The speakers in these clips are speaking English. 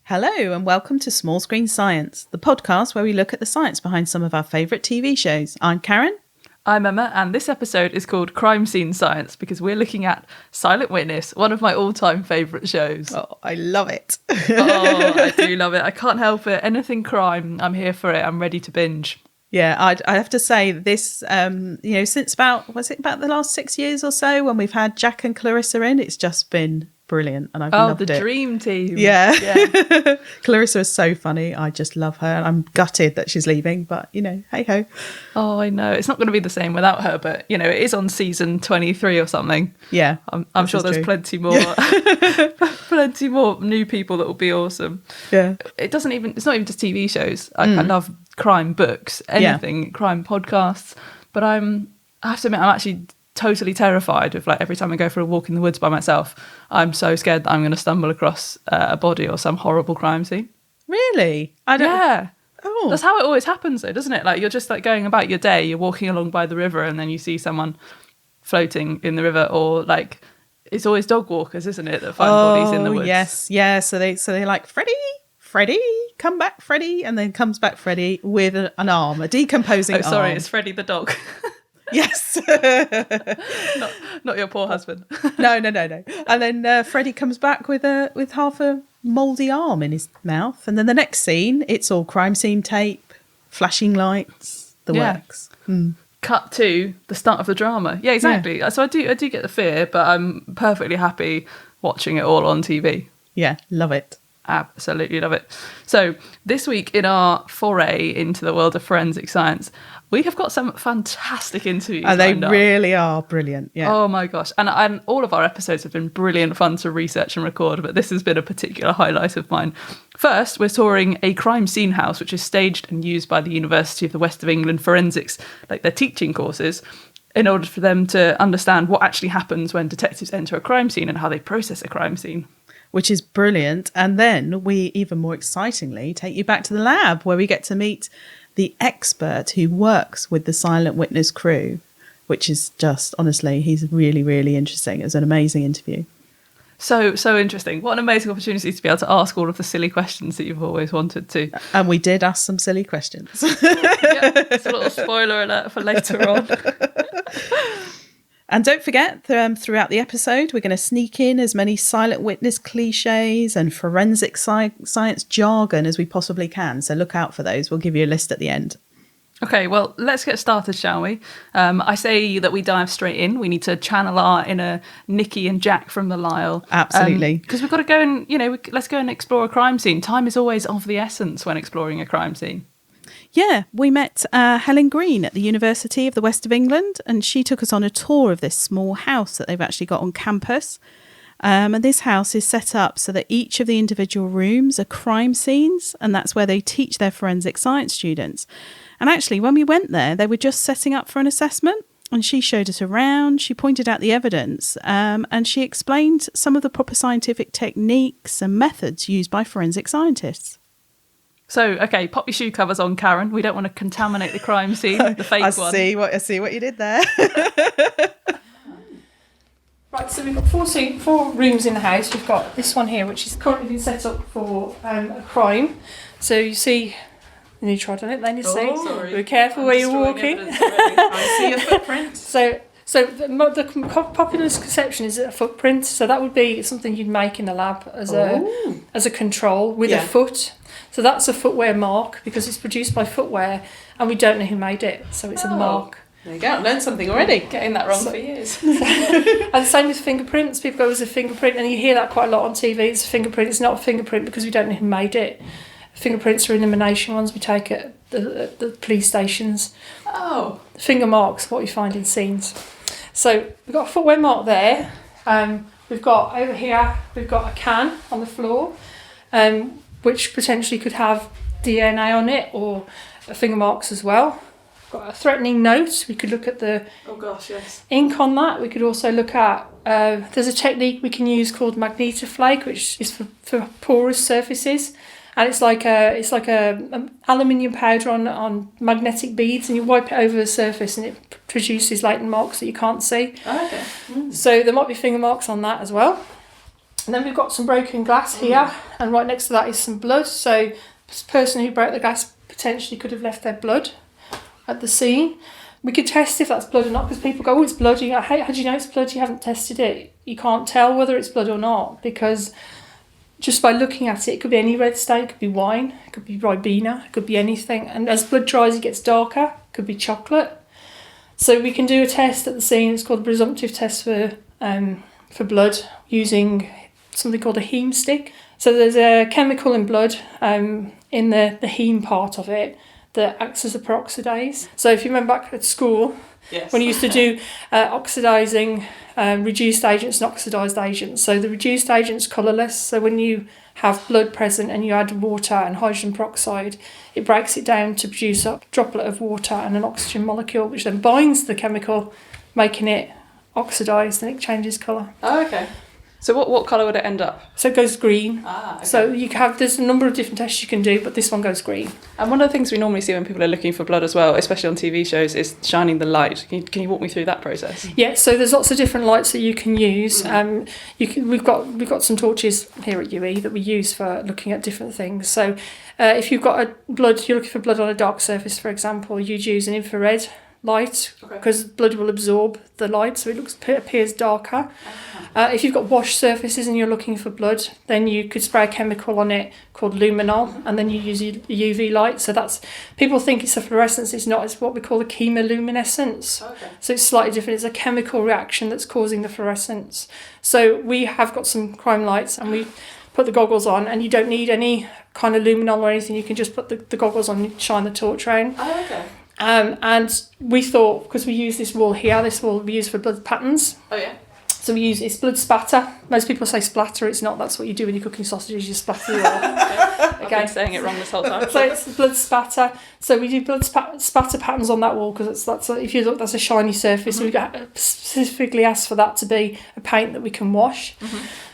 Hello and welcome to Small Screen Science, the podcast where we look at the science behind some of our favourite TV shows. I'm Karen. I'm Emma, and this episode is called Crime Scene Science because we're looking at Silent Witness, one of my all-time favourite shows. Oh, I love it. Oh, I do love it. I can't help it. Anything crime, I'm here for it. I'm ready to binge. Yeah, I have to say this, since about the last 6 years or so when we've had Jack and Clarissa in, it's just been brilliant and I've loved it. Oh, the dream team. Yeah. Clarissa is so funny. I just love her. I'm gutted that she's leaving, but, hey-ho. Oh, I know. It's not going to be the same without her, but, it is on season 23 or something. Yeah. I'm sure there's plenty more plenty more new people that will be awesome. Yeah. It's not even just TV shows. I love crime books, anything, crime podcasts, but I have to admit, I'm actually totally terrified of every time I go for a walk in the woods by myself. I'm so scared that I'm going to stumble across a body or some horrible crime scene. Really? Yeah. Oh. That's how it always happens though, doesn't it? You're just going about your day, you're walking along by the river and then you see someone floating in the river, or it's always dog walkers, isn't it, that find bodies in the woods? Yes, yeah. So they're like, Freddie, come back, Freddie, and then comes back Freddie with an arm, a decomposing arm. Oh, sorry, it's Freddie the dog. Yes. not your poor husband. No. And then Freddie comes back with half a mouldy arm in his mouth. And then the next scene, it's all crime scene tape, flashing lights, the works. Cut to the start of the drama. Yeah, exactly. Yeah. So I do get the fear, but I'm perfectly happy watching it all on TV. Yeah, love it. Absolutely love it. So this week in our foray into the world of forensic science, we have got some fantastic interviews. And they really are brilliant. Yeah. Oh my gosh. And all of our episodes have been brilliant fun to research and record, but this has been a particular highlight of mine. First, we're touring a crime scene house, which is staged and used by the University of the West of England Forensics, their teaching courses, in order for them to understand what actually happens when detectives enter a crime scene and how they process a crime scene. Which is brilliant. And then we, even more excitingly, take you back to the lab where we get to meet the expert who works with the Silent Witness crew, which is just, honestly, he's really, really interesting. It was an amazing interview. So interesting. What an amazing opportunity to be able to ask all of the silly questions that you've always wanted to. And we did ask some silly questions. It's a little spoiler alert for later on. And don't forget, throughout the episode, we're going to sneak in as many Silent Witness cliches and forensic science jargon as we possibly can. So look out for those. We'll give you a list at the end. Okay, well, let's get started, shall we? I say that we dive straight in. We need to channel our inner Nikki and Jack from the Lisle. Absolutely. Because we've got to go and, let's go and explore a crime scene. Time is always of the essence when exploring a crime scene. Yeah, we met Helen Green at the University of the West of England, and she took us on a tour of this small house that they've actually got on campus. And this house is set up so that each of the individual rooms are crime scenes, and that's where they teach their forensic science students. And actually, when we went there, they were just setting up for an assessment, and she showed us around, she pointed out the evidence, and she explained some of the proper scientific techniques and methods used by forensic scientists. So, okay, pop your shoe covers on, Karen. We don't want to contaminate the crime scene, the fake one. I see what you did there. Right, so we've got four rooms in the house. We've got this one here, which is currently been set up for a crime. So you see, and you tried on it, then you see. Sorry. Be careful where you're walking. I see a footprint. So the popular conception is a footprint. So that would be something you'd make in the lab as a control with a foot. So that's a footwear mark because it's produced by footwear, and we don't know who made it. So it's a mark. There you go. I've learned something already. Getting that wrong for years. And the same with fingerprints. People go, as a fingerprint, and you hear that quite a lot on TV. It's a fingerprint. It's not a fingerprint because we don't know who made it. Fingerprints are elimination ones we take at the police stations. Oh. Finger marks, what you find in scenes. So we've got a footwear mark there. We've got over here, we've got a can on the floor, which potentially could have DNA on it or finger marks as well. We've got a threatening note. We could look at the ink on that. We could also look at, there's a technique we can use called magnetoflake, which is for porous surfaces. And it's like a aluminium powder on magnetic beads, and you wipe it over the surface and it produces latent marks that you can't see. Oh, okay. So there might be finger marks on that as well. And then we've got some broken glass here, and right next to that is some blood. So the person who broke the glass potentially could have left their blood at the scene. We could test if that's blood or not, because people go, oh, it's blood. You go, hey, how do you know it's blood? You haven't tested it. You can't tell whether it's blood or not, because just by looking at it, it could be any red stain, it could be wine, it could be Ribena, it could be anything. And as blood dries, it gets darker, it could be chocolate. So we can do a test at the scene. It's called a presumptive test for blood using something called a heme stick. So there's a chemical in blood in the heme part of it that acts as a peroxidase. So if you remember back at school, Yes. when you used to do oxidising, reduced agents and oxidised agents. So the reduced agent's colourless. So when you have blood present and you add water and hydrogen peroxide, it breaks it down to produce a droplet of water and an oxygen molecule, which then binds the chemical, making it oxidised, and it changes colour. Oh, okay. So what colour would it end up? So it goes green. Ah, okay. So there's a number of different tests you can do, but this one goes green. And one of the things we normally see when people are looking for blood as well, especially on TV shows, is shining the light. Can you walk me through that process? Yeah, so there's lots of different lights that you can use. We've got some torches here at UE that we use for looking at different things. So if you've got you're looking for blood on a dark surface, for example, you'd use an infrared light, because blood will absorb the light, so it appears darker. If you've got washed surfaces and you're looking for blood, then you could spray a chemical on it called luminol, and then you use a UV light. So that's, people think it's a fluorescence, it's not. It's what we call a chemoluminescence. Okay. So it's slightly different. It's a chemical reaction that's causing the fluorescence. So we have got some crime lights, and we put the goggles on, and you don't need any kind of luminol or anything. You can just put the goggles on and shine the torch around. Oh, okay. And we thought, because we use this wall here, this wall we use for blood patterns. Oh, yeah. So it's blood spatter. Most people say splatter, it's not. That's what you do when you're cooking sausages, you splatter the oil. I've been saying it wrong this whole time. So it's blood spatter. So we do blood spatter patterns on that wall, because if you look, that's a shiny surface. We specifically asked for that to be a paint that we can wash.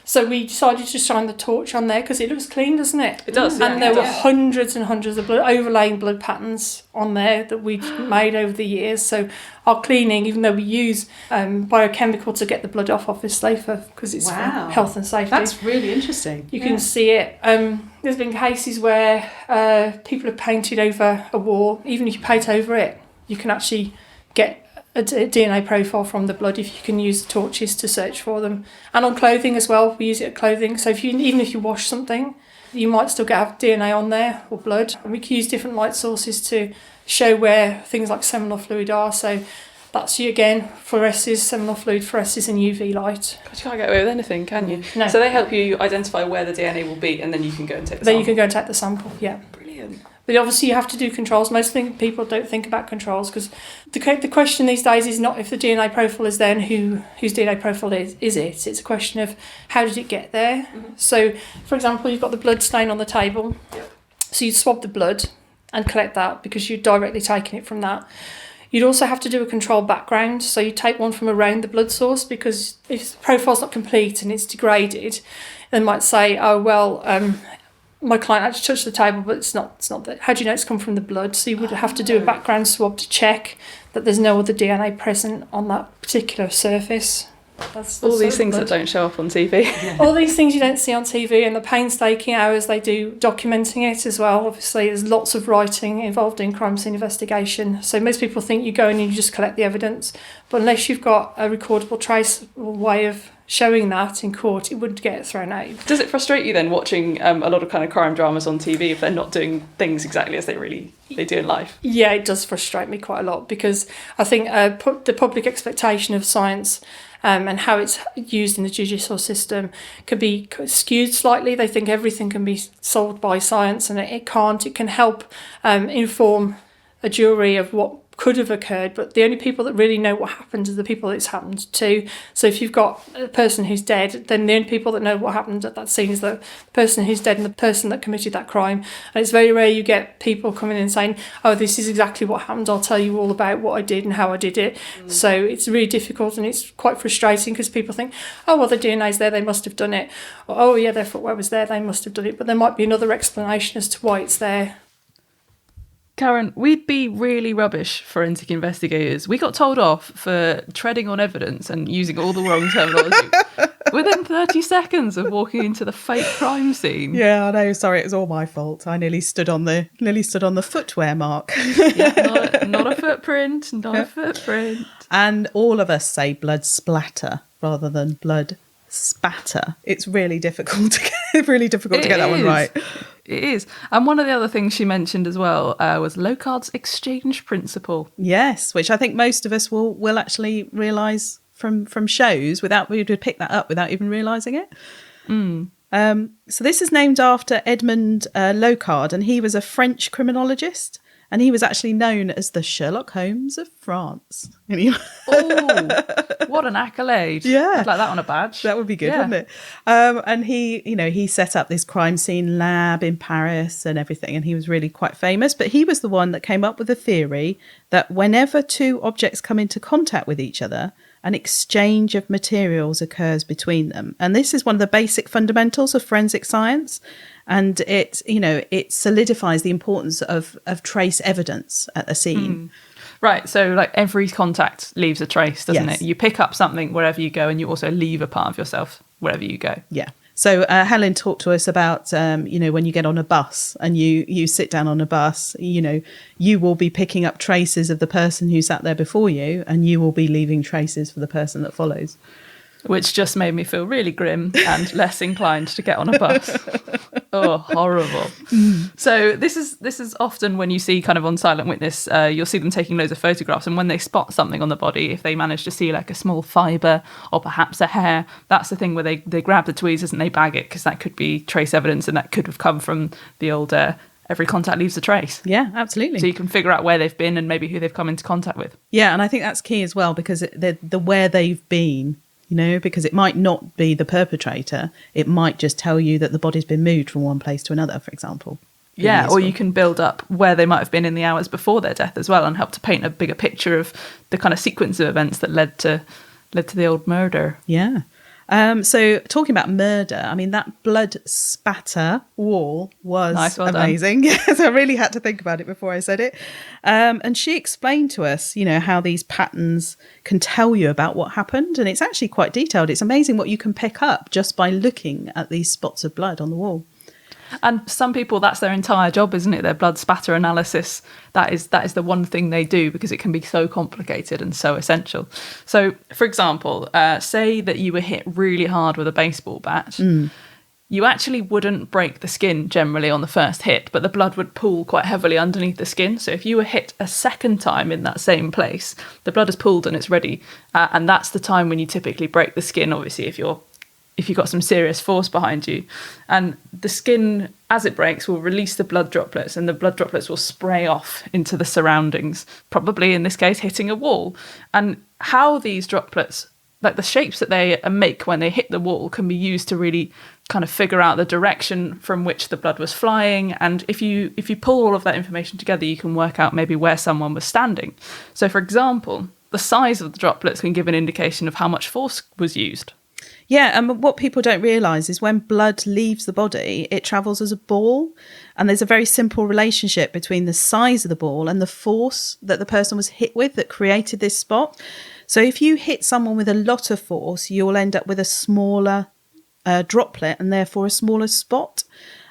So we decided to shine the torch on there, because it looks clean, doesn't it? It does, And there were hundreds and hundreds of overlaying blood patterns on there that we'd made over the years. So our cleaning, even though we use biochemical to get the blood off, obviously, because it's for health and safety. That's really interesting. You can see it. There's been cases where people have painted over a wall. Even if you paint over it, you can actually get a DNA profile from the blood if you can use the torches to search for them. And on clothing as well, we use it at clothing. So even if you wash something, you might still have DNA on there or blood. And we can use different light sources to show where things like seminal fluid are. So that's, again, seminal fluid fluoresces in UV light. God, you can't get away with anything, can you? No. So they help you identify where the DNA will be, and then you can go and take the sample. Then you can go and take the sample, yeah. Brilliant. But obviously you have to do controls. Most people don't think about controls, because the question these days is not if the DNA profile is there and whose DNA profile is it. It's a question of how did it get there. So, for example, you've got the blood stain on the table. Yep. So you'd swab the blood and collect that, because you're directly taking it from that. You'd also have to do a control background. So you take one from around the blood source, because if the profile's not complete and it's degraded, they might say, oh, well, my client actually touched the table, but it's not that. How do you know it's come from the blood? So you would have to do a background swab to check that there's no other DNA present on that particular surface. That's all these things that don't show up on TV. All these things you don't see on TV, and the painstaking hours they do documenting it as well. Obviously, there's lots of writing involved in crime scene investigation. So most people think you go in and you just collect the evidence, but unless you've got a recordable traceable way of showing that in court, it would get thrown out. Does it frustrate you then watching a lot of kind of crime dramas on TV if they're not doing things exactly as they do in life? Yeah, it does frustrate me quite a lot, because I think the public expectation of science and how it's used in the judicial system could be skewed slightly. They think everything can be solved by science, and it can't. It can help inform a jury of what could have occurred, but the only people that really know what happened are the people it's happened to. So if you've got a person who's dead, then the only people that know what happened at that scene is the person who's dead and the person that committed that crime. And it's very rare you get people coming in saying, oh, this is exactly what happened, I'll tell you all about what I did and how I did it. So it's really difficult, and it's quite frustrating, because people think, oh, well, the DNA's there, they must have done it. Or, oh, yeah, their footwear was there, they must have done it. But there might be another explanation as to why it's there. Karen, we'd be really rubbish forensic investigators. We got told off for treading on evidence and using all the wrong terminology within 30 seconds of walking into the fake crime scene. Yeah, I know. Sorry, it was all my fault. I nearly stood on the footwear mark. Yeah, not a footprint, not a footprint. And all of us say blood splatter rather than blood spatter. It's really difficult to get that one right. It is. And one of the other things she mentioned as well was Locard's exchange principle. Yes, which I think most of us will actually realise from shows we would pick that up without even realising it. So this is named after Edmund Locard, and he was a French criminologist, and he was actually known as the Sherlock Holmes of France. Oh, what an accolade. Yeah. I'd like that on a badge. That would be good, wouldn't it? And he set up this crime scene lab in Paris and everything, and he was really quite famous. But he was the one that came up with the theory that whenever two objects come into contact with each other, an exchange of materials occurs between them. And this is one of the basic fundamentals of forensic science. And it solidifies the importance of trace evidence at a scene. Right, so like every contact leaves a trace, doesn't Yes. it? You pick up something wherever you go, and you also leave a part of yourself wherever you go. Yeah. So Helen talked to us about, when you get on a bus and you sit down on a bus, you will be picking up traces of the person who sat there before you, and you will be leaving traces for the person that follows. Which just made me feel really grim and less inclined to get on a bus. Oh, horrible. So this is often when you see kind of on Silent Witness, you'll see them taking loads of photographs, and when they spot something on the body, if they manage to see like a small fibre or perhaps a hair, that's the thing where they grab the tweezers and they bag it, because that could be trace evidence, and that could have come from the old every contact leaves a trace. Yeah, absolutely. So you can figure out where they've been and maybe who they've come into contact with. Yeah, and I think that's key as well, because the where they've been, because it might not be the perpetrator. It might just tell you that the body's been moved from one place to another, for example. Yeah, or you can build up where they might have been in the hours before their death as well, and help to paint a bigger picture of the kind of sequence of events that led to the old murder. Yeah. So talking about murder, I mean, that blood spatter wall was nice, well amazing. Yes, I really had to think about it before I said it. And she explained to us, how these patterns can tell you about what happened. And it's actually quite detailed. It's amazing what you can pick up just by looking at these spots of blood on the wall. And some people, that's their entire job, isn't it? Their blood spatter analysis. That is the one thing they do, because it can be so complicated and so essential. So, for example, say that you were hit really hard with a baseball bat. You actually wouldn't break the skin generally on the first hit, but the blood would pool quite heavily underneath the skin. So if you were hit a second time in that same place, the blood has pooled and it's ready. And that's the time when you typically break the skin, obviously, if you've got some serious force behind you. And the skin, as it breaks, will release the blood droplets, and the blood droplets will spray off into the surroundings, probably in this case hitting a wall. And how these droplets, like the shapes that they make when they hit the wall, can be used to really kind of figure out the direction from which the blood was flying. And if you pull all of that information together, you can work out maybe where someone was standing. So, for example, the size of the droplets can give an indication of how much force was used. Yeah, and what people don't realise is when blood leaves the body, it travels as a ball. And there's a very simple relationship between the size of the ball and the force that the person was hit with that created this spot. So if you hit someone with a lot of force, you'll end up with a smaller droplet and therefore a smaller spot.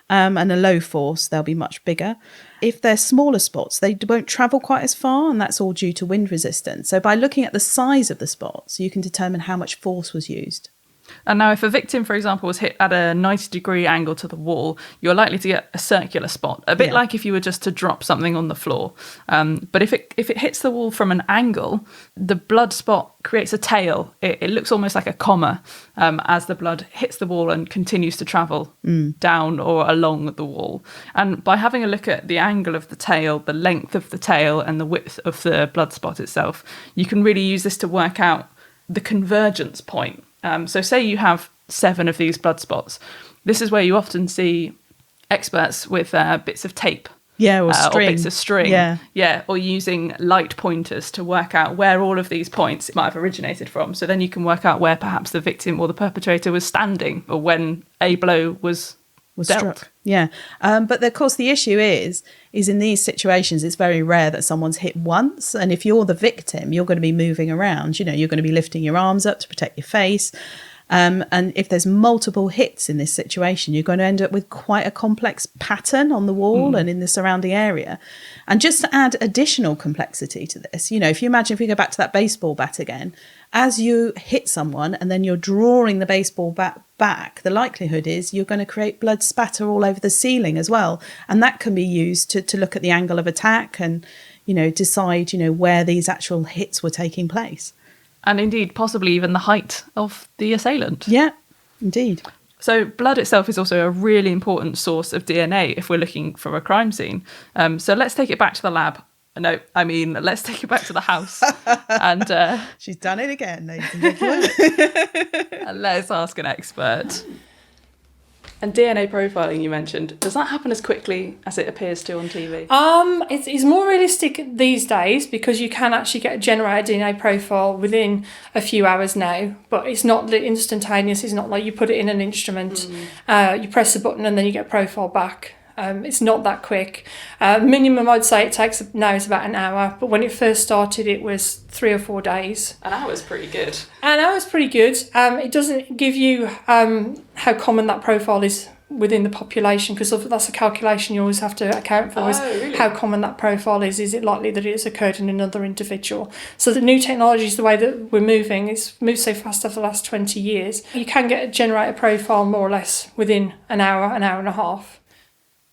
And a low force, they'll be much bigger. If they're smaller spots, they won't travel quite as far, and that's all due to wind resistance. So by looking at the size of the spots, you can determine how much force was used. And now if a victim, for example, was hit at a 90-degree angle to the wall, you're likely to get a circular spot, a bit like if you were just to drop something on the floor. But if it hits the wall from an angle, the blood spot creates a tail. It looks almost like a comma as the blood hits the wall and continues to travel down or along the wall. And by having a look at the angle of the tail, the length of the tail, and the width of the blood spot itself, you can really use this to work out the convergence point. So say you have 7 of these blood spots. This is where you often see experts with bits of tape. Yeah, or string. Or bits of string. Yeah, or using light pointers to work out where all of these points might have originated from. So then you can work out where perhaps the victim or the perpetrator was standing, or when a blow was was dealt. struck. Yeah. But of course, the issue is in these situations, it's very rare that someone's hit once. And if you're the victim, you're going to be moving around. You know, you're going to be lifting your arms up to protect your face. And if there's multiple hits in this situation, you're going to end up with quite a complex pattern on the wall and in the surrounding area. And just to add additional complexity to this, you know, if you go back to that baseball bat again, as you hit someone and then you're drawing the baseball bat back, the likelihood is you're going to create blood spatter all over the ceiling as well. And that can be used to look at the angle of attack and, you know, decide, you know, where these actual hits were taking place. And indeed, possibly even the height of the assailant. Yeah, indeed. So blood itself is also a really important source of DNA if we're looking for a crime scene. So let's take it back to the lab. No, I mean, let's take it back to the house. And she's done it again, ladies and gentlemen. And let's ask an expert. And DNA profiling you mentioned, does that happen as quickly as it appears to on TV? It's more realistic these days because you can actually get a generated DNA profile within a few hours now, but it's not instantaneous. It's not like you put it in an instrument, you press a button and then you get a profile back. It's not that quick. Minimum I'd say it takes now is about an hour, but when it first started it was 3 or 4 days. An hour's pretty good. An hour's pretty good. It doesn't give you how common that profile is within the population, because that's a calculation you always have to account for, really? How common that profile is. Is it likely that it's occurred in another individual? So the new technology is the way that we're moving. It's moved so fast over the last 20 years. You can get a generated profile more or less within an hour and a half.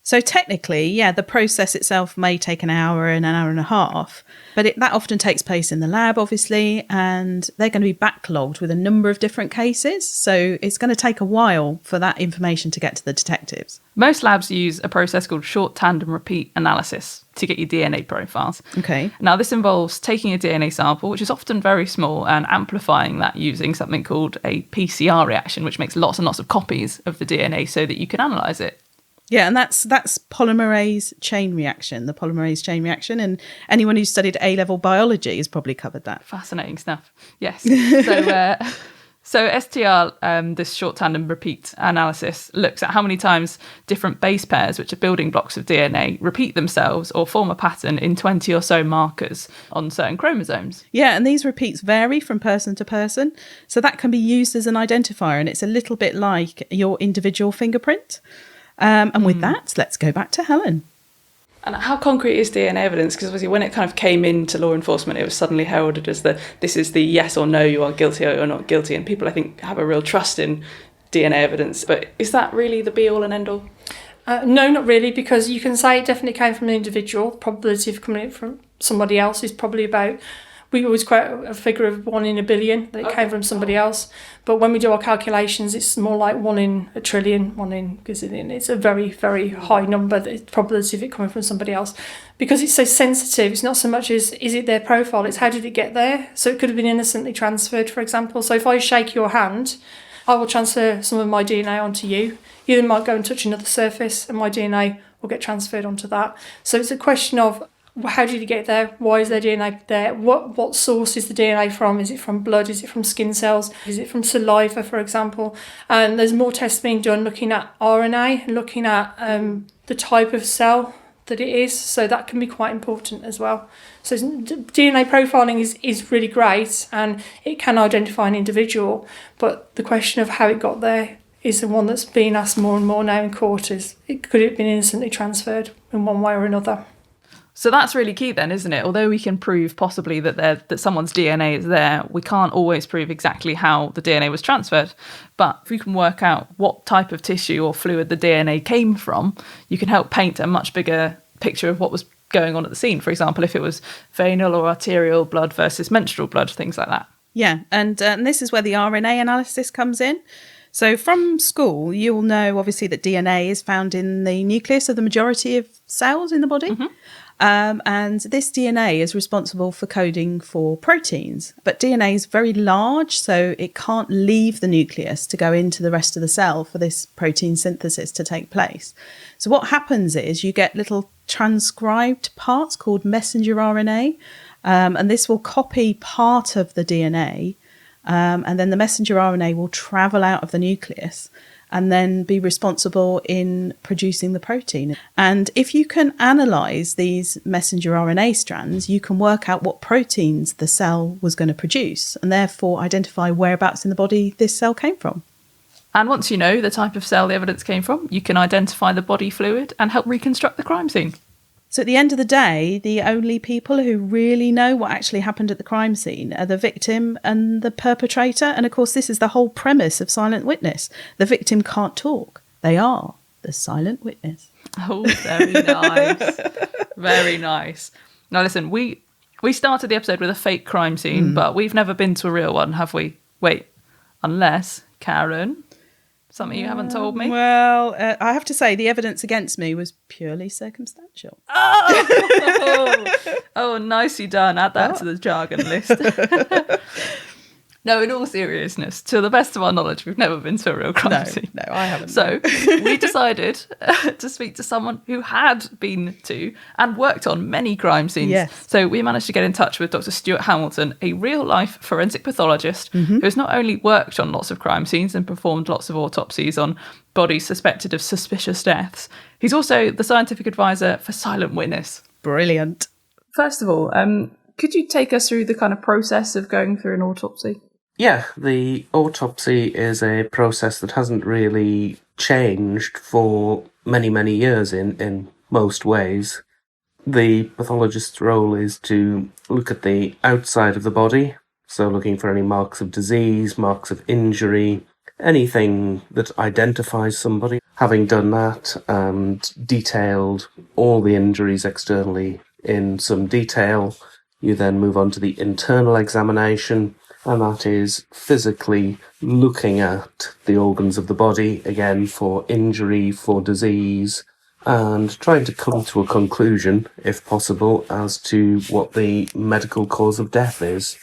So technically, yeah, the process itself may take an hour and a half, but that often takes place in the lab, obviously, and they're going to be backlogged with a number of different cases. So it's going to take a while for that information to get to the detectives. Most labs use a process called short tandem repeat analysis to get your DNA profiles. Okay. Now, this involves taking a DNA sample, which is often very small, and amplifying that using something called a PCR reaction, which makes lots and lots of copies of the DNA so that you can analyse it. Yeah, and that's polymerase chain reaction, the polymerase chain reaction. And anyone who's studied A-level biology has probably covered that. Fascinating stuff. Yes. So STR, this short tandem repeat analysis, looks at how many times different base pairs, which are building blocks of DNA, repeat themselves or form a pattern in 20 or so markers on certain chromosomes. Yeah, and these repeats vary from person to person. So that can be used as an identifier, and it's a little bit like your individual fingerprint. And with that, let's go back to Helen. And how concrete is DNA evidence? Because obviously when it kind of came into law enforcement, it was suddenly heralded as this is the yes or no, you are guilty or you're not guilty. And people, I think, have a real trust in DNA evidence. But is that really the be-all and end-all? No, not really, because you can say it definitely came from an individual. The probability of coming from somebody else is probably about... We always quote a figure of 1 in a billion that it came from somebody else. But when we do our calculations, it's more like 1 in a trillion, 1 in gazillion. It's a very, very high number, the probability of it coming from somebody else. Because it's so sensitive, it's not so much as, is it their profile, it's how did it get there? So it could have been innocently transferred, for example. So if I shake your hand, I will transfer some of my DNA onto you. You then might go and touch another surface and my DNA will get transferred onto that. So it's a question of, how did it get there? Why is there DNA there? What source is the DNA from? Is it from blood? Is it from skin cells? Is it from saliva, for example? And there's more tests being done looking at RNA and looking at the type of cell that it is. So that can be quite important as well. So DNA profiling is really great and it can identify an individual. But the question of how it got there is the one that's being asked more and more now in court. Could it have been innocently transferred in one way or another? So that's really key then, isn't it? Although we can prove possibly that someone's DNA is there, we can't always prove exactly how the DNA was transferred. But if we can work out what type of tissue or fluid the DNA came from, you can help paint a much bigger picture of what was going on at the scene. For example, if it was venal or arterial blood versus menstrual blood, things like that. Yeah, and this is where the RNA analysis comes in. So from school, you'll know obviously that DNA is found in the nucleus of the majority of cells in the body. Mm-hmm. And this DNA is responsible for coding for proteins. But DNA is very large, so it can't leave the nucleus to go into the rest of the cell for this protein synthesis to take place. So what happens is you get little transcribed parts called messenger RNA, and this will copy part of the DNA, and then the messenger RNA will travel out of the nucleus. and then be responsible in producing the protein. And if you can analyse these messenger RNA strands, you can work out what proteins the cell was going to produce and therefore identify whereabouts in the body this cell came from. And once you know the type of cell the evidence came from, you can identify the body fluid and help reconstruct the crime scene. So at the end of the day, the only people who really know what actually happened at the crime scene are the victim and the perpetrator. And of course, this is the whole premise of silent witness. The victim can't talk. They are the silent witness. Oh, very nice. Very nice. Now, listen, we started the episode with a fake crime scene, but we've never been to a real one, have we? Wait, unless, Karen, something you haven't told me? Well, I have to say the evidence against me was purely circumstantial. Oh, nicely done. Add that to the jargon list. No, in all seriousness, to the best of our knowledge, we've never been to a real crime scene. No, I haven't. So we decided to speak to someone who had been to and worked on many crime scenes. Yes. So we managed to get in touch with Dr. Stuart Hamilton, a real-life forensic pathologist who has not only worked on lots of crime scenes and performed lots of autopsies on bodies suspected of suspicious deaths, he's also the scientific advisor for Silent Witness. Brilliant. First of all, could you take us through the kind of process of going through an autopsy? Yeah, the autopsy is a process that hasn't really changed for many, many years in most ways. The pathologist's role is to look at the outside of the body, so looking for any marks of disease, marks of injury, anything that identifies somebody. Having done that and detailed all the injuries externally in some detail, you then move on to the internal examination, and that is physically looking at the organs of the body, again, for injury, for disease, and trying to come to a conclusion, if possible, as to what the medical cause of death is.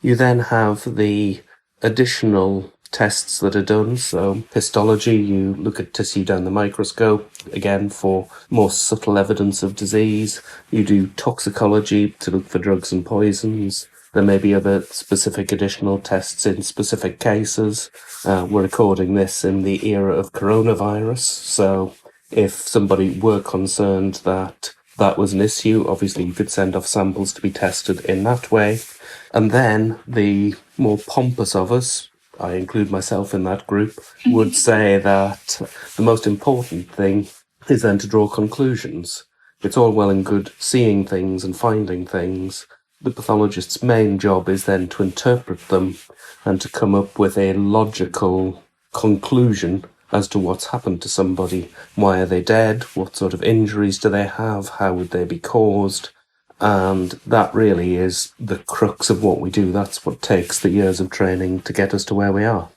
You then have the additional tests that are done, so histology, you look at tissue down the microscope, again, for more subtle evidence of disease. You do toxicology to look for drugs and poisons. There may be other specific additional tests in specific cases. We're recording this in the era of coronavirus, so if somebody were concerned that that was an issue, obviously you could send off samples to be tested in that way. And then the more pompous of us, I include myself in that group, would say that the most important thing is then to draw conclusions. It's all well and good seeing things and finding things. The pathologist's main job is then to interpret them and to come up with a logical conclusion as to what's happened to somebody. Why are they dead? What sort of injuries do they have? How would they be caused? And that really is the crux of what we do. That's what takes the years of training to get us to where we are.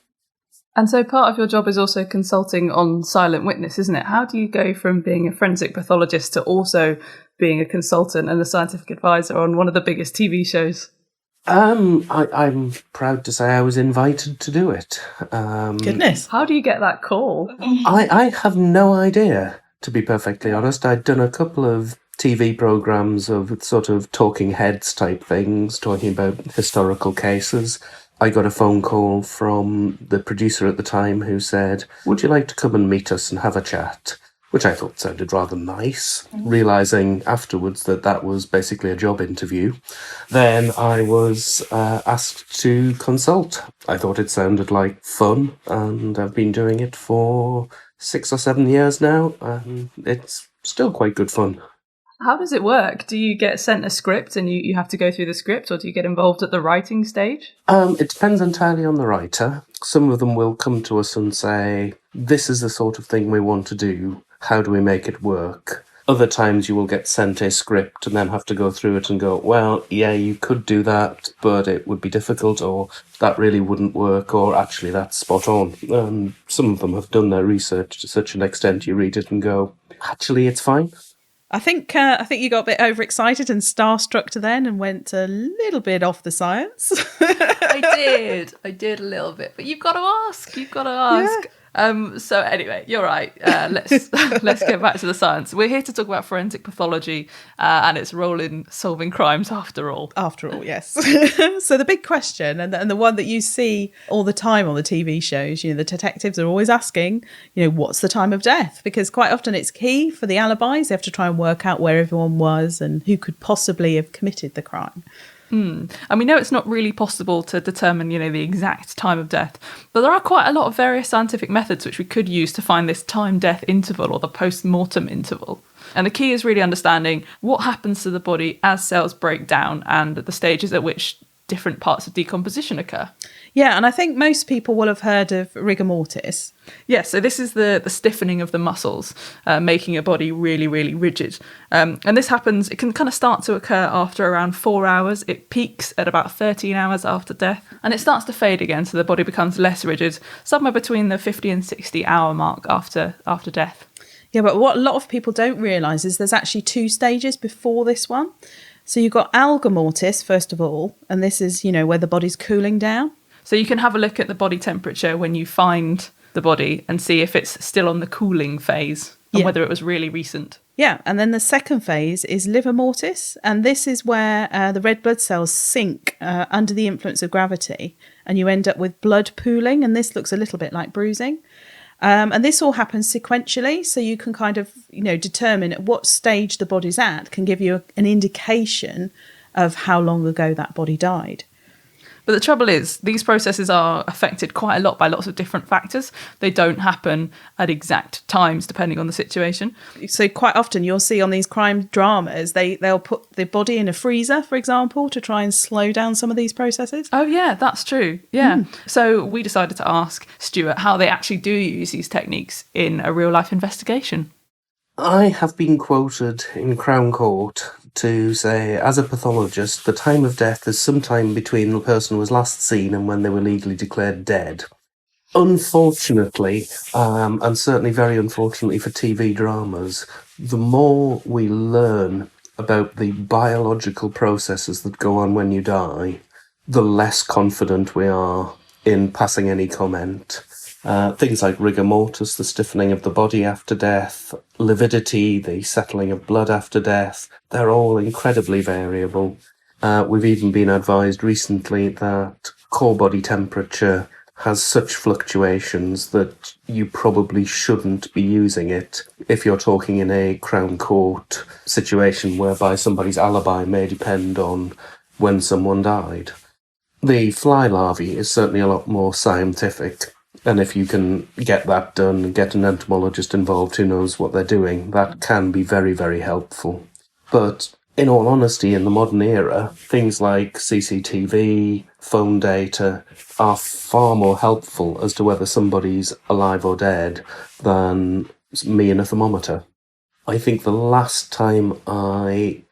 And so part of your job is also consulting on Silent Witness, isn't it? How do you go from being a forensic pathologist to also being a consultant and a scientific advisor on one of the biggest TV shows? I'm proud to say I was invited to do it. Goodness. How do you get that call? I have no idea, to be perfectly honest. I'd done a couple of TV programmes of sort of talking heads type things, talking about historical cases. I got a phone call from the producer at the time who said, "Would you like to come and meet us and have a chat?" Which I thought sounded rather nice, realising afterwards that that was basically a job interview. Then I was asked to consult. I thought it sounded like fun, and I've been doing it for 6 or 7 years now, and it's still quite good fun. How does it work? Do you get sent a script and you have to go through the script, or do you get involved at the writing stage? It depends entirely on the writer. Some of them will come to us and say, "This is the sort of thing we want to do. How do we make it work?" Other times you will get sent a script and then have to go through it and go, "Well, yeah, you could do that, but it would be difficult," or "That really wouldn't work," or "Actually, that's spot on." Some of them have done their research to such an extent you read it and go, "Actually, it's fine." I think you got a bit overexcited and starstruck then and went a little bit off the science. I did a little bit, but you've got to ask. Yeah. So anyway, you're right. Let's get back to the science. We're here to talk about forensic pathology and its role in solving crimes after all. After all, yes. So the big question, and the one that you see all the time on the TV shows, the detectives are always asking, what's the time of death? Because quite often it's key for the alibis. They have to try and work out where everyone was and who could possibly have committed the crime. And we know it's not really possible to determine, the exact time of death, but there are quite a lot of various scientific methods which we could use to find this time-death interval or the post-mortem interval. And the key is really understanding what happens to the body as cells break down and the stages at which different parts of decomposition occur. Yeah, and I think most people will have heard of rigor mortis. Yeah, so this is the stiffening of the muscles, making a body really, really rigid. And this happens, it can kind of start to occur after around 4 hours. It peaks at about 13 hours after death. And it starts to fade again, so the body becomes less rigid, somewhere between the 50 and 60 hour mark after death. Yeah, but what a lot of people don't realise is there's actually 2 stages before this one. So you've got alga mortis, first of all, and this is, where the body's cooling down. So you can have a look at the body temperature when you find the body and see if it's still on the cooling phase and whether it was really recent. Yeah, and then the second phase is liver mortis, and this is where the red blood cells sink under the influence of gravity, and you end up with blood pooling, and this looks a little bit like bruising. And this all happens sequentially, so you can kind of, determine at what stage the body's at, can give you an indication of how long ago that body died. But the trouble is, these processes are affected quite a lot by lots of different factors. They don't happen at exact times, depending on the situation. So quite often you'll see on these crime dramas, they'll put the body in a freezer, for example, to try and slow down some of these processes. Oh, yeah, that's true. Yeah. So we decided to ask Stuart how they actually do use these techniques in a real-life investigation. I have been quoted in Crown Court to say, as a pathologist, the time of death is sometime between the person was last seen and when they were legally declared dead. Unfortunately, and certainly very unfortunately for TV dramas, the more we learn about the biological processes that go on when you die, the less confident we are in passing any comment. Things like rigor mortis, the stiffening of the body after death, lividity, the settling of blood after death, they're all incredibly variable. We've even been advised recently that core body temperature has such fluctuations that you probably shouldn't be using it if you're talking in a Crown Court situation whereby somebody's alibi may depend on when someone died. The fly larvae is certainly a lot more scientific. And if you can get that done and get an entomologist involved who knows what they're doing, that can be very, very helpful. But in all honesty, in the modern era, things like CCTV, phone data are far more helpful as to whether somebody's alive or dead than me and a thermometer. I think the last time I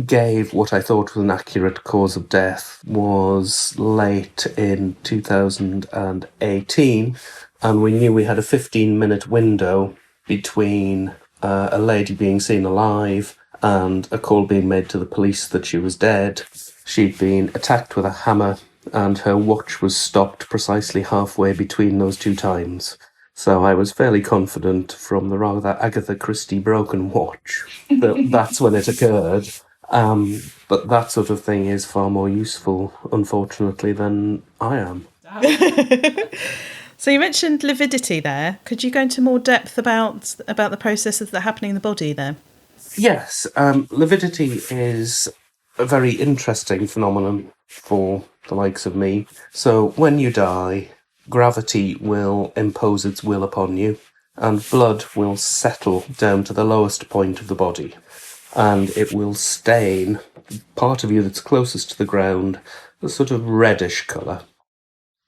gave what I thought was an accurate cause of death was late in 2018, and we knew we had a 15-minute window between a lady being seen alive and a call being made to the police that she was dead. She'd been attacked with a hammer, and her watch was stopped precisely halfway between those 2 times. So I was fairly confident from the rather Agatha Christie broken watch that that's when it occurred. But that sort of thing is far more useful, unfortunately, than I am. So you mentioned lividity there. Could you go into more depth about the processes that are happening in the body there? Yes, lividity is a very interesting phenomenon for the likes of me. So when you die, gravity will impose its will upon you, and blood will settle down to the lowest point of the body. And it will stain part of you that's closest to the ground a sort of reddish colour.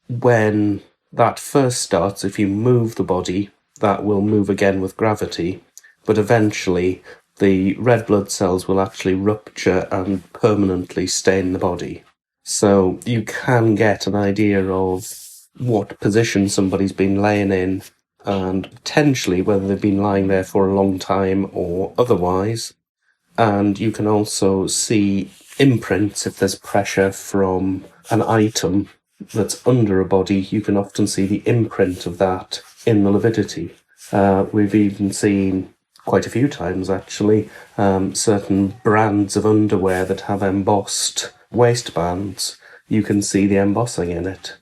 When that first starts, if you move the body, that will move again with gravity, but eventually the red blood cells will actually rupture and permanently stain the body. So you can get an idea of what position somebody's been laying in, and potentially whether they've been lying there for a long time or otherwise. And you can also see imprints if there's pressure from an item that's under a body. You can often see the imprint of that in the lividity. We've even seen quite a few times, actually, certain brands of underwear that have embossed waistbands. You can see the embossing in it.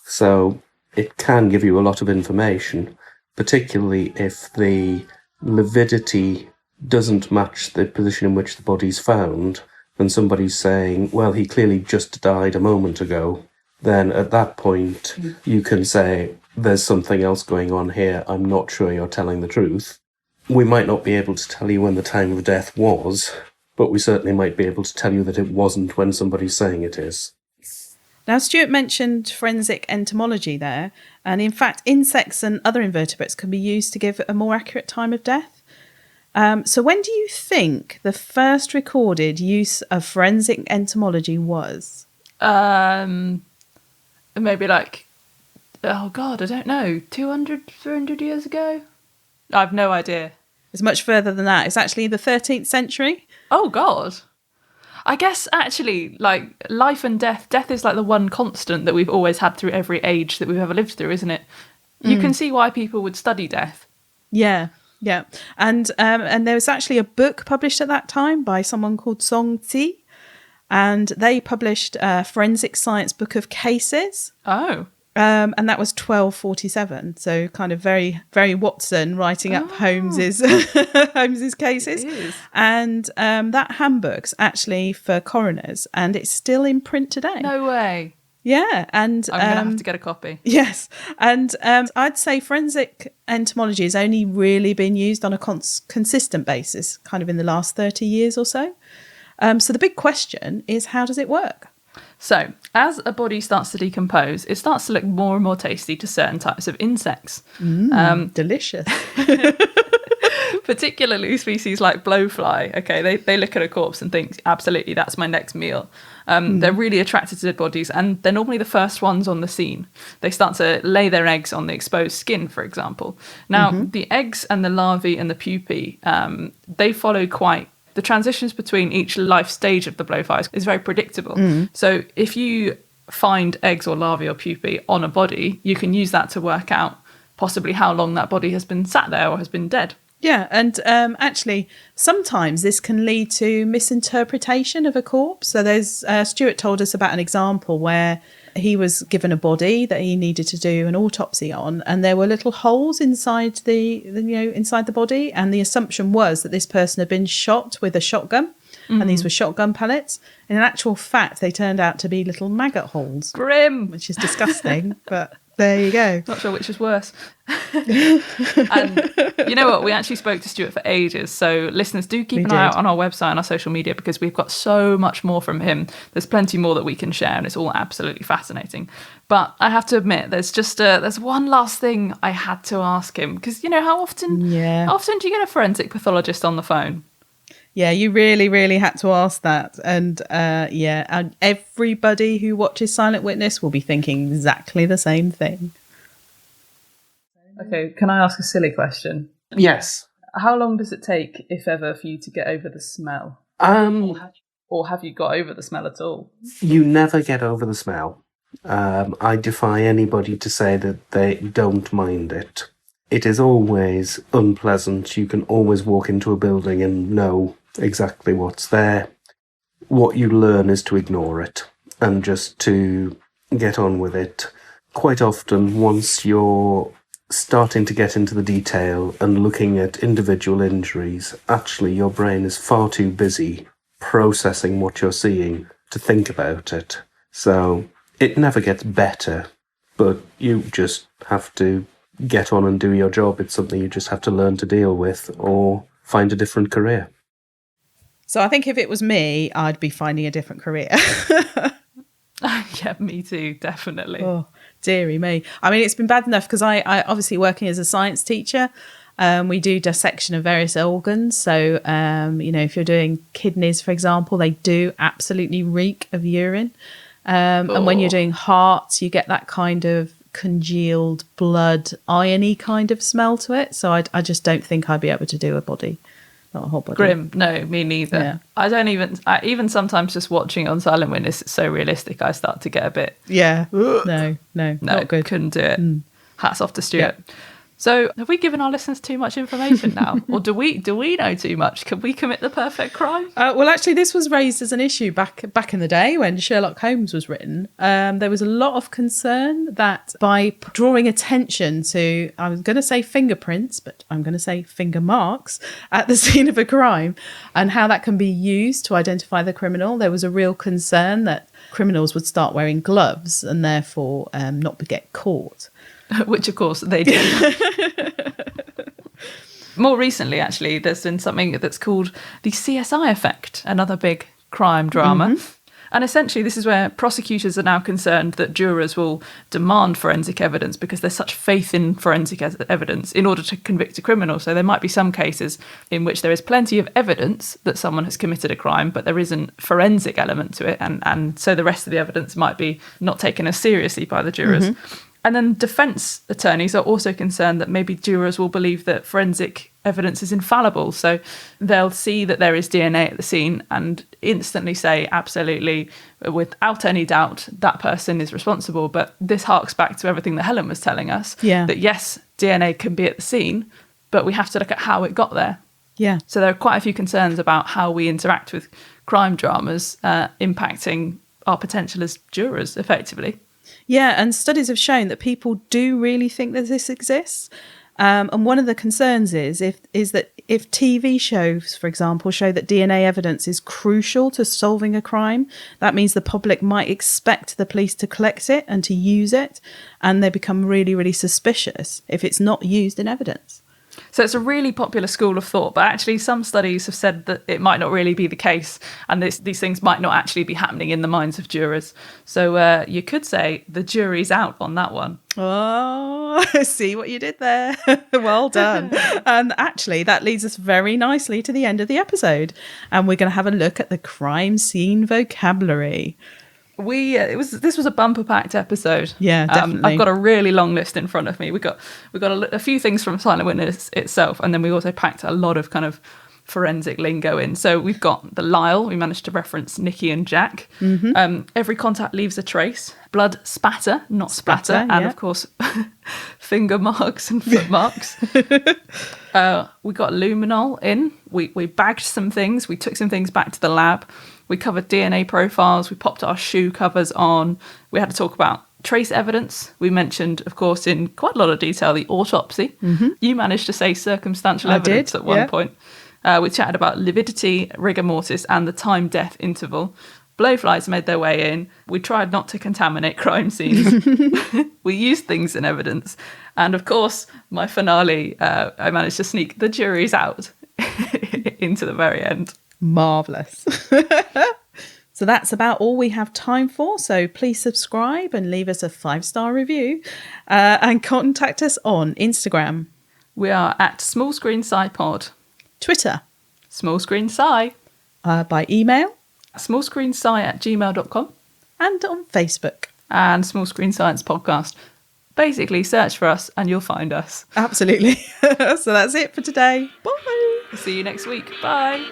So it can give you a lot of information, particularly if the lividity doesn't match the position in which the body's found, and somebody's saying, well, he clearly just died a moment ago. Then at that point, you can say, there's something else going on here. I'm not sure you're telling the truth. We might not be able to tell you when the time of death was, but we certainly might be able to tell you that it wasn't when somebody's saying it is. Now, Stuart mentioned forensic entomology there, and in fact, insects and other invertebrates can be used to give a more accurate time of death. So when do you think the first recorded use of forensic entomology was? Maybe like, oh God, I don't know, 200, 300 years ago? I've no idea. It's much further than that. It's actually the 13th century. Oh God. I guess actually, like, life and death is like the one constant that we've always had through every age that we've ever lived through, isn't it? You can see why people would study death. Yeah. And there was actually a book published at that time by someone called Song Tzi, and they published a Forensic Science Book of Cases. Oh. And that was 1247. So kind of very, very Watson writing up Holmes's cases. It is. And that handbook's actually for coroners, and it's still in print today. No way. Yeah. And I'm going to have to get a copy. Yes. And I'd say forensic entomology has only really been used on a consistent basis, kind of in the last 30 years or so. So the big question is, how does it work? So, as a body starts to decompose, it starts to look more and more tasty to certain types of insects. Delicious. Particularly species like blowfly. Okay, they look at a corpse and think, absolutely, that's my next meal. They're really attracted to dead bodies, and they're normally the first ones on the scene. They start to lay their eggs on the exposed skin, for example. Now, the eggs and the larvae and the pupae, they follow quite... The transitions between each life stage of the blowfly is very predictable. So if you find eggs or larvae or pupae on a body, you can use that to work out possibly how long that body has been sat there or has been dead. Yeah, and actually, sometimes this can lead to misinterpretation of a corpse. So there's Stuart told us about an example where he was given a body that he needed to do an autopsy on, and there were little holes inside inside the body, and the assumption was that this person had been shot with a shotgun, and these were shotgun pellets. And in actual fact, they turned out to be little maggot holes. Grim! Which is disgusting, but there you go. Not sure which is worse. And you know what? We actually spoke to Stuart for ages. So listeners, do keep an eye out on our website and our social media, because we've got so much more from him. There's plenty more that we can share, and it's all absolutely fascinating. But I have to admit, there's one last thing I had to ask him, because how often do you get a forensic pathologist on the phone? Yeah, you really, really had to ask that. And and everybody who watches Silent Witness will be thinking exactly the same thing. Okay, can I ask a silly question? Yes. How long does it take, if ever, for you to get over the smell? Or have you got over the smell at all? You never get over the smell. I defy anybody to say that they don't mind it. It is always unpleasant. You can always walk into a building and know exactly what's there. What you learn is to ignore it and just to get on with it. Quite often, once you're starting to get into the detail and looking at individual injuries, actually your brain is far too busy processing what you're seeing to think about it. So it never gets better, but you just have to get on and do your job. It's something you just have to learn to deal with or find a different career. So I think if it was me, I'd be finding a different career. Yeah, me too, definitely. Oh, dearie me. I mean, it's been bad enough because I obviously working as a science teacher, we do dissection of various organs. So, if you're doing kidneys, for example, they do absolutely reek of urine. And when you're doing hearts, you get that kind of congealed blood, irony kind of smell to it. So I just don't think I'd be able to do a body. Not a whole body. Grim. No, me neither. Yeah. I don't even sometimes just watching it on Silent Witness, it's so realistic, I start to get a bit... Yeah. No, not good. Couldn't do it. Hats off to Stuart. Yeah. So have we given our listeners too much information now? Or do we know too much? Can we commit the perfect crime? Well, actually, this was raised as an issue back in the day when Sherlock Holmes was written. There was a lot of concern that by drawing attention to, I was going to say fingerprints, but I'm going to say finger marks at the scene of a crime and how that can be used to identify the criminal, there was a real concern that criminals would start wearing gloves and therefore not get caught. Which, of course, they did. More recently, actually, there's been something that's called the CSI effect, another big crime drama. Mm-hmm. And essentially, this is where prosecutors are now concerned that jurors will demand forensic evidence because there's such faith in forensic evidence in order to convict a criminal. So there might be some cases in which there is plenty of evidence that someone has committed a crime, but there isn't forensic element to it. And so the rest of the evidence might be not taken as seriously by the jurors. Mm-hmm. And then defence attorneys are also concerned that maybe jurors will believe that forensic evidence is infallible. So they'll see that there is DNA at the scene and instantly say, absolutely, without any doubt, that person is responsible. But this harks back to everything that Helen was telling us, that yes, DNA can be at the scene, but we have to look at how it got there. Yeah. So there are quite a few concerns about how we interact with crime dramas impacting our potential as jurors, effectively. Yeah, and studies have shown that people do really think that this exists. And one of the concerns is that if TV shows, for example, show that DNA evidence is crucial to solving a crime, that means the public might expect the police to collect it and to use it, and they become really, really suspicious if it's not used in evidence. So it's a really popular school of thought, but actually some studies have said that it might not really be the case, and these things might not actually be happening in the minds of jurors. So you could say the jury's out on that one. Oh, I see what you did there. Well done. And actually, that leads us very nicely to the end of the episode, and we're going to have a look at the crime scene vocabulary. This was a bumper packed episode. Yeah, definitely. I've got a really long list in front of me. We got a few things from Silent Witness itself, and then we also packed a lot of kind of forensic lingo in. So we've got the Lyle. We managed to reference Nicky and Jack. Mm-hmm. Every contact leaves a trace. Blood spatter, not splatter, and of course finger marks and foot marks. We got luminol in. We bagged some things. We took some things back to the lab. We covered DNA profiles. We popped our shoe covers on. We had to talk about trace evidence. We mentioned, of course, in quite a lot of detail, the autopsy. Mm-hmm. You managed to say circumstantial evidence at one point. We chatted about lividity, rigor mortis, and the time-death interval. Blowflies made their way in. We tried not to contaminate crime scenes. We used things in evidence. And, of course, my finale, I managed to sneak the jury's out into the very end. Marvellous. So that's about all we have time for. So please subscribe and leave us a 5-star review and contact us on Instagram. We are at Small Screen Sci Pod. Twitter. Small Screen Sci. By email. smallscreensci@gmail.com. And on Facebook. And Small Screen Science Podcast. Basically, search for us and you'll find us. Absolutely. So that's it for today. Bye. See you next week. Bye.